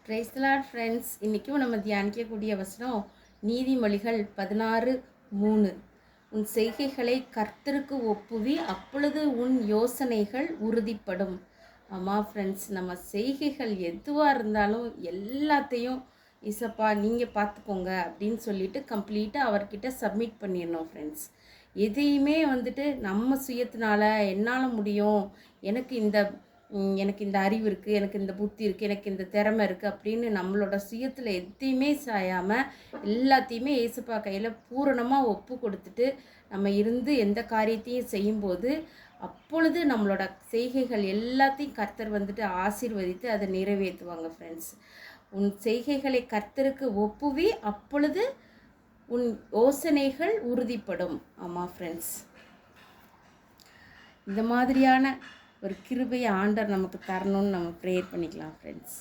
Praise the Lord friends. இன்றைக்கும் நம்ம தியானிக்கக்கூடிய வசனம் நீதிமொழிகள் 16:3. உன் செய்கைகளை கர்த்தருக்கு ஒப்புவி, அப்பொழுது உன் யோசனைகள் உறுதிப்படும். ஆமாம் ஃப்ரெண்ட்ஸ், நம்ம செய்கைகள் எதுவாக இருந்தாலும் எல்லாத்தையும் இசப்பா நீங்கள் பார்த்துக்கோங்க அப்படின்னு சொல்லிட்டு கம்ப்ளீட்டாக அவர்கிட்ட சப்மிட் பண்ணிடணும் ஃப்ரெண்ட்ஸ். எதையுமே நம்ம சுயத்தினால என்னால் முடியும், எனக்கு இந்த அறிவு இருக்குது, எனக்கு இந்த புத்தி இருக்குது, எனக்கு இந்த திறமை இருக்குது அப்படின்னு நம்மளோட சுயத்தில் எதையுமே சாயாமல் எல்லாத்தையுமே ஏசப்பா கையில் பூரணமாக ஒப்பு கொடுத்துட்டு நம்ம இருந்து எந்த காரியத்தையும் செய்யும்போது அப்பொழுது நம்மளோட செய்கைகள் எல்லாத்தையும் கர்த்தர் ஆசீர்வதித்து அதை நிறைவேற்றுவாங்க ஃப்ரெண்ட்ஸ். உன் செய்கைகளை கர்த்தருக்கு ஒப்புவி, அப்பொழுது உன் யோசனைகள் உறுதிப்படும். ஆமாம் ஃப்ரெண்ட்ஸ், இந்த மாதிரியான ஒரு கிருபையை ஆண்டவர் நமக்கு தரணும்னு நம்ம ப்ரேயர் பண்ணிக்கலாம் ஃப்ரெண்ட்ஸ்.